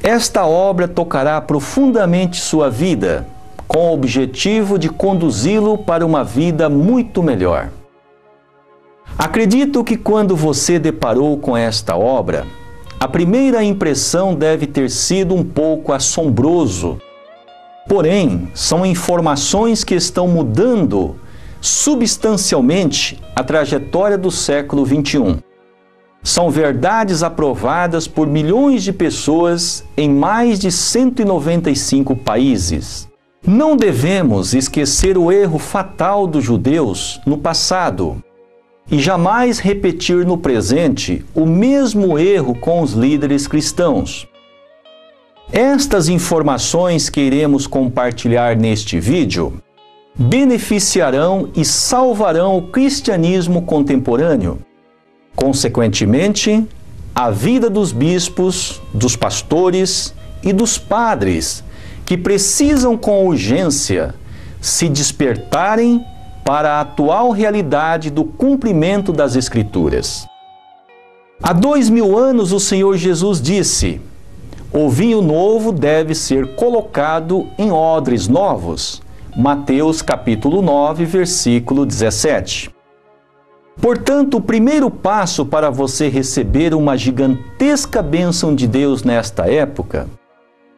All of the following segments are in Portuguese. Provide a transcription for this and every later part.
Esta obra tocará profundamente sua vida, com o objetivo de conduzi-lo para uma vida muito melhor. Acredito que quando você deparou com esta obra, a primeira impressão deve ter sido um pouco assombroso. Porém, são informações que estão mudando substancialmente a trajetória do século XXI. São verdades aprovadas por milhões de pessoas em mais de 195 países. Não devemos esquecer o erro fatal dos judeus no passado e jamais repetir no presente o mesmo erro com os líderes cristãos. Estas informações que iremos compartilhar neste vídeo beneficiarão e salvarão o cristianismo contemporâneo. Consequentemente, a vida dos bispos, dos pastores e dos padres que precisam com urgência se despertarem para a atual realidade do cumprimento das Escrituras. Há 2000 anos o Senhor Jesus disse: o vinho novo deve ser colocado em odres novos. Mateus capítulo 9, versículo 17. Portanto, o primeiro passo para você receber uma gigantesca bênção de Deus nesta época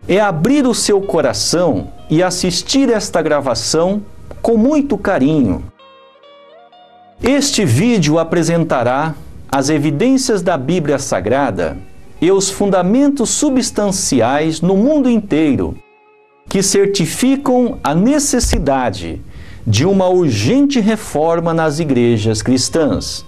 é abrir o seu coração e assistir esta gravação com muito carinho. Este vídeo apresentará as evidências da Bíblia Sagrada e os fundamentos substanciais no mundo inteiro que certificam a necessidade de uma urgente reforma nas igrejas cristãs.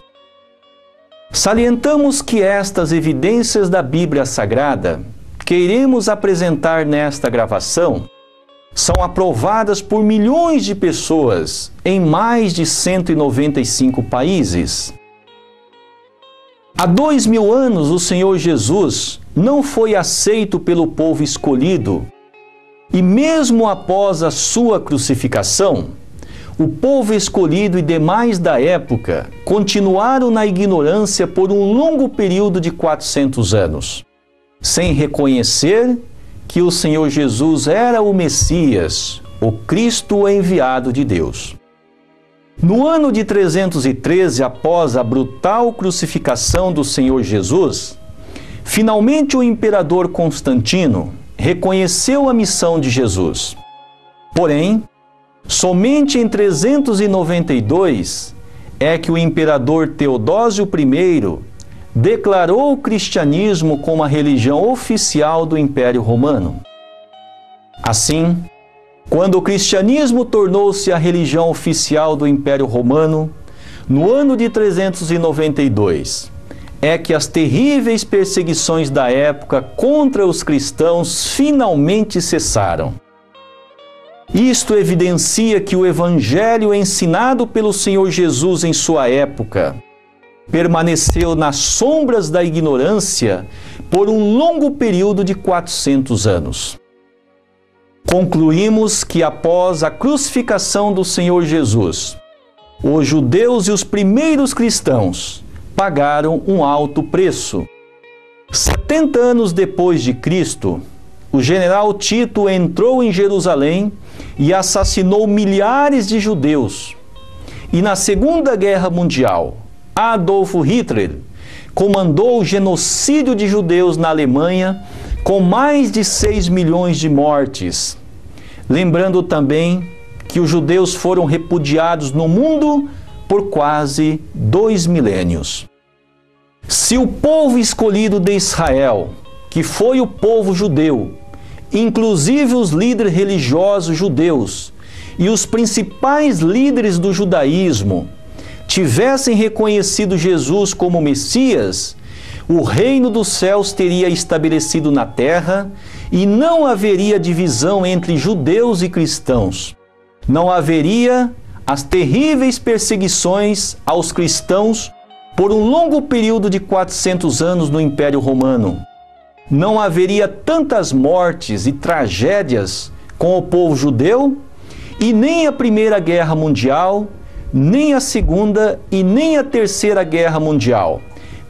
Salientamos que estas evidências da Bíblia Sagrada que iremos apresentar nesta gravação são aprovadas por milhões de pessoas em mais de 195 países. Há 2000 anos o Senhor Jesus não foi aceito pelo povo escolhido e mesmo após a sua crucificação, o povo escolhido e demais da época continuaram na ignorância por um longo período de 400 anos, sem reconhecer que o Senhor Jesus era o Messias, o Cristo enviado de Deus. No ano de 313, após a brutal crucificação do Senhor Jesus, finalmente o imperador Constantino reconheceu a missão de Jesus. Porém, somente em 392 é que o imperador Teodósio I declarou o cristianismo como a religião oficial do Império Romano. Assim, quando o cristianismo tornou-se a religião oficial do Império Romano, no ano de 392, é que as terríveis perseguições da época contra os cristãos finalmente cessaram. Isto evidencia que o evangelho ensinado pelo Senhor Jesus em sua época permaneceu nas sombras da ignorância por um longo período de 400 anos. Concluímos que após a crucificação do Senhor Jesus, os judeus e os primeiros cristãos pagaram um alto preço. 70 anos depois de Cristo, o general Tito entrou em Jerusalém e assassinou milhares de judeus. E na Segunda Guerra Mundial, Adolf Hitler comandou o genocídio de judeus na Alemanha com mais de 6 milhões de mortes. Lembrando também que os judeus foram repudiados no mundo por quase 2 milênios. Se o povo escolhido de Israel, que foi o povo judeu, inclusive os líderes religiosos judeus e os principais líderes do judaísmo, tivessem reconhecido Jesus como Messias, o reino dos céus teria estabelecido na terra e não haveria divisão entre judeus e cristãos. Não haveria as terríveis perseguições aos cristãos por um longo período de 400 anos no Império Romano. Não haveria tantas mortes e tragédias com o povo judeu e nem a Primeira Guerra Mundial, nem a Segunda e nem a Terceira Guerra Mundial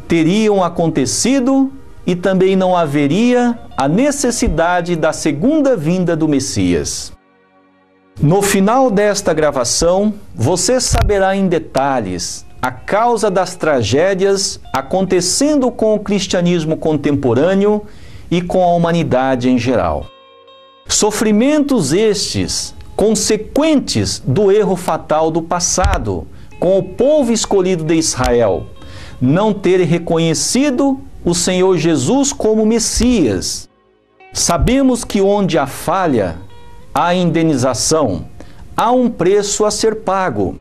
teriam acontecido e também não haveria a necessidade da segunda vinda do Messias. No final desta gravação, você saberá em detalhes a causa das tragédias acontecendo com o cristianismo contemporâneo e com a humanidade em geral. Sofrimentos estes consequentes do erro fatal do passado, com o povo escolhido de Israel, não terem reconhecido o Senhor Jesus como Messias. Sabemos que onde há falha, há indenização, há um preço a ser pago.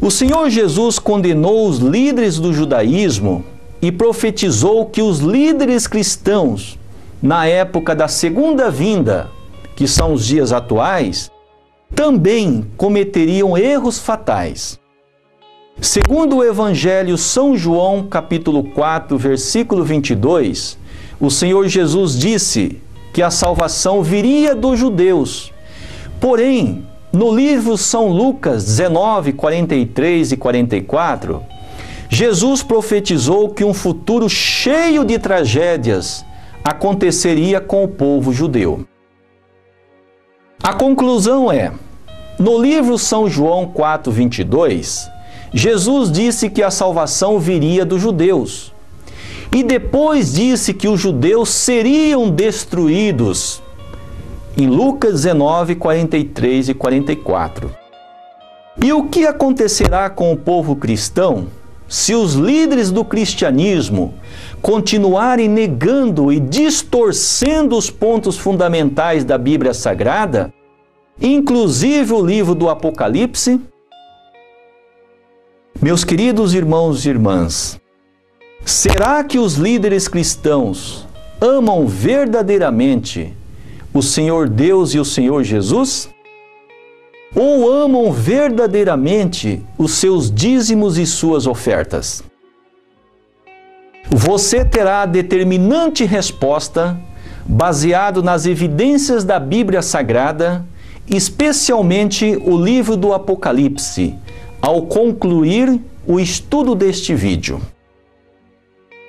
O Senhor Jesus condenou os líderes do judaísmo e profetizou que os líderes cristãos, na época da segunda vinda, que são os dias atuais, também cometeriam erros fatais. Segundo o Evangelho São João, capítulo 4, versículo 22, o Senhor Jesus disse que a salvação viria dos judeus. Porém, no livro São Lucas 19, 43 e 44, Jesus profetizou que um futuro cheio de tragédias aconteceria com o povo judeu. A conclusão é, no livro São João 4, 22, Jesus disse que a salvação viria dos judeus. E depois disse que os judeus seriam destruídos, em Lucas 19, 43 e 44. E o que acontecerá com o povo cristão se os líderes do cristianismo continuarem negando e distorcendo os pontos fundamentais da Bíblia Sagrada, inclusive o livro do Apocalipse? Meus queridos irmãos e irmãs, será que os líderes cristãos amam verdadeiramente o Senhor Deus e o Senhor Jesus? Ou amam verdadeiramente os seus dízimos e suas ofertas? Você terá a determinante resposta baseado nas evidências da Bíblia Sagrada, especialmente o livro do Apocalipse, ao concluir o estudo deste vídeo.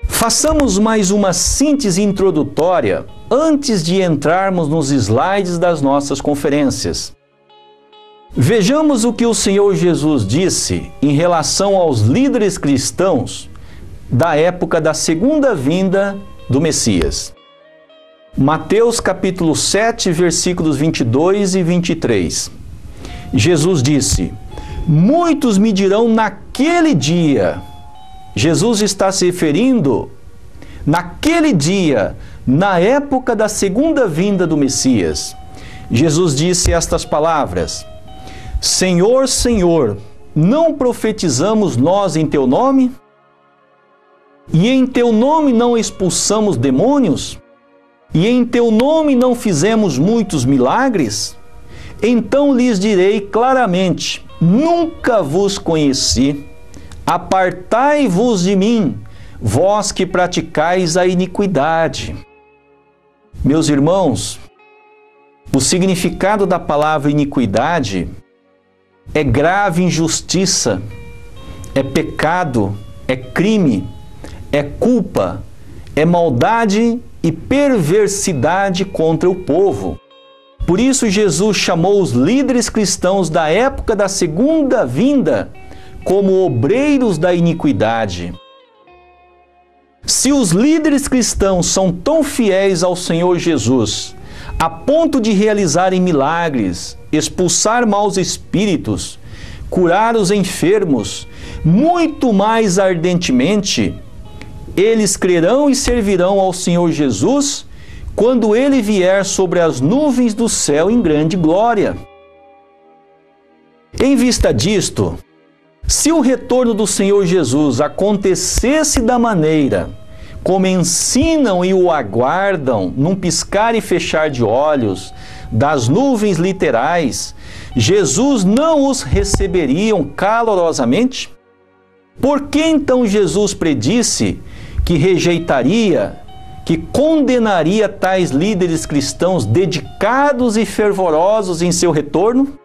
Façamos mais uma síntese introdutória antes de entrarmos nos slides das nossas conferências. Vejamos o que o Senhor Jesus disse em relação aos líderes cristãos da época da segunda vinda do Messias. Mateus capítulo 7, versículos 22 e 23. Jesus disse: muitos me dirão naquele dia. Jesus está se referindo naquele dia, na época da segunda vinda do Messias. Jesus disse estas palavras: Senhor, Senhor, não profetizamos nós em teu nome? E em teu nome não expulsamos demônios? E em teu nome não fizemos muitos milagres? Então lhes direi claramente: nunca vos conheci. Apartai-vos de mim, vós que praticais a iniquidade. Meus irmãos, o significado da palavra iniquidade é grave injustiça, é pecado, é crime, é culpa, é maldade e perversidade contra o povo. Por isso Jesus chamou os líderes cristãos da época da segunda vinda como obreiros da iniquidade. Se os líderes cristãos são tão fiéis ao Senhor Jesus, a ponto de realizarem milagres, expulsar maus espíritos, curar os enfermos, muito mais ardentemente, eles crerão e servirão ao Senhor Jesus quando Ele vier sobre as nuvens do céu em grande glória. Em vista disto, se o retorno do Senhor Jesus acontecesse da maneira como ensinam e o aguardam num piscar e fechar de olhos, das nuvens literais, Jesus não os receberiam calorosamente? Por que então Jesus predisse que rejeitaria, que condenaria tais líderes cristãos dedicados e fervorosos em seu retorno?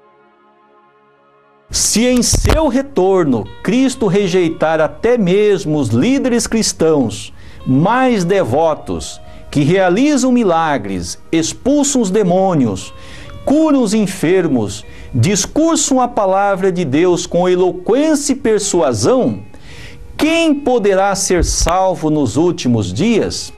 Se em seu retorno Cristo rejeitar até mesmo os líderes cristãos mais devotos, que realizam milagres, expulsam os demônios, curam os enfermos, discursam a palavra de Deus com eloquência e persuasão, quem poderá ser salvo nos últimos dias?